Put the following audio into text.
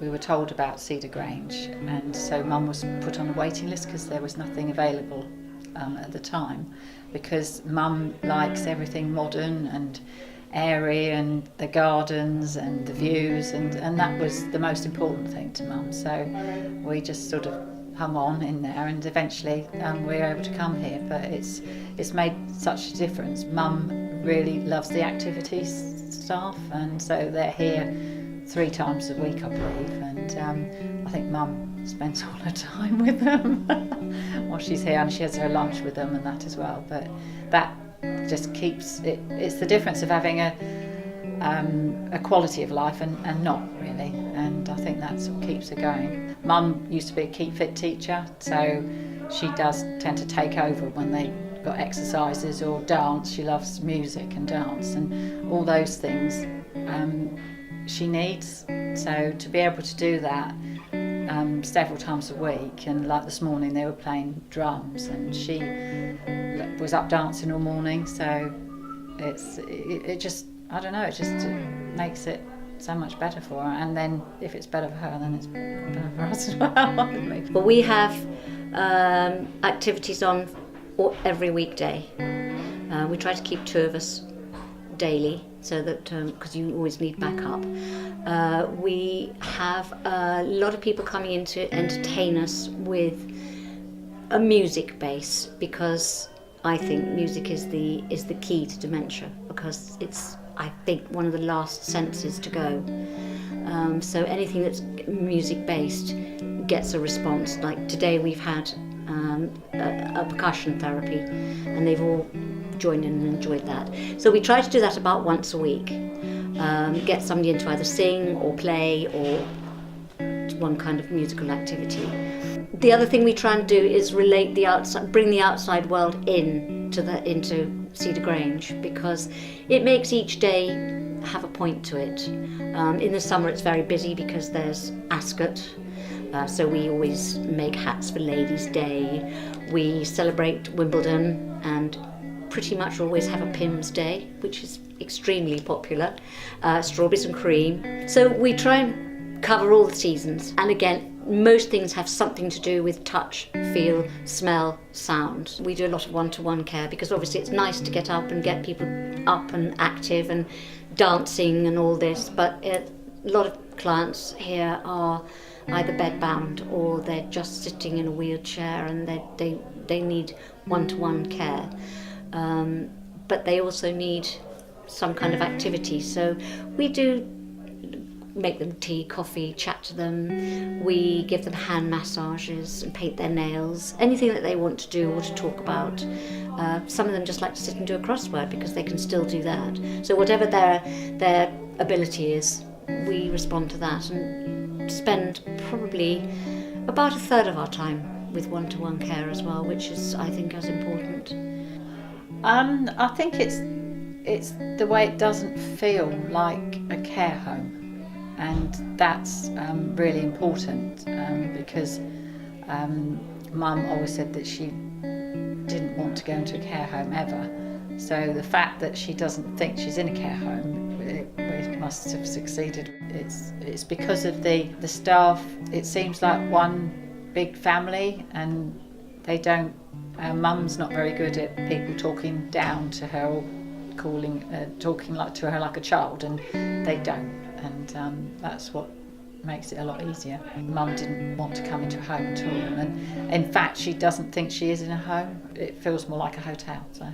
we were told about Cedar Grange, and so Mum was put on a waiting list because there was nothing available at the time, because Mum likes everything modern and airy and the gardens and the views, and that was the most important thing to Mum. So we just sort of hung on in there, and eventually we were able to come here. But it's made such a difference. Mum really loves the activities staff, and so they're here 3 times a week, I believe, and I think Mum spends all her time with them while she's here, and she has her lunch with them and that as well. But that just keeps it. It's the difference of having a quality of life and not really, and I think that's what keeps her going. Mum used to be a Keep Fit teacher, so she does tend to take over when they got exercises or dance. She loves music and dance and all those things she needs. So to be able to do that several times a week, and like this morning they were playing drums and she was up dancing all morning, so it just, I don't know, it just makes it so much better for her, and then if it's better for her, then it's better for us as well. Well, we have activities on every weekday. We try to keep 2 of us daily, so that because you always need backup. We have a lot of people coming in to entertain us with a music base, because I think music is the key to dementia, because it's, I think, one of the last senses to go. So anything that's music based gets a response. Like today we've had a percussion therapy, and they've all joined in and enjoyed that. So we try to do that about once a week. Get somebody in to either sing or play or one kind of musical activity. The other thing we try and do is relate the outside, bring the outside world into Cedar Grange, because it makes each day have a point to it. In the summer it's very busy because there's Ascot, so we always make hats for Ladies' Day. We celebrate Wimbledon and pretty much always have a Pimm's Day, which is extremely popular, strawberries and cream. So we try and cover all the seasons, and again, most things have something to do with touch, feel, smell, sound. We do a lot of one-to-one care, because obviously it's nice to get up and get people up and active and dancing and all this, but a lot of clients here are either bedbound or they're just sitting in a wheelchair, and they need one-to-one care. But they also need some kind of activity, so we do make them tea, coffee, chat to them. We give them hand massages and paint their nails, anything that they want to do or to talk about. Some of them just like to sit and do a crossword, because they can still do that. So whatever their ability is, we respond to that, and spend probably about 1/3 of our time with one-to-one care as well, which is, I think, as important. I think it's the way it doesn't feel like a care home, and that's really important, because Mum always said that she didn't want to go into a care home ever. So the fact that she doesn't think she's in a care home, it must have succeeded. It's because of the staff. It seems like one big family, and they don't. Mum's not very good at people talking down to her or talking to her like a child, and they don't, and that's what makes it a lot easier. Mum didn't want to come into a home at all, and in fact she doesn't think she is in a home. It feels more like a hotel. So.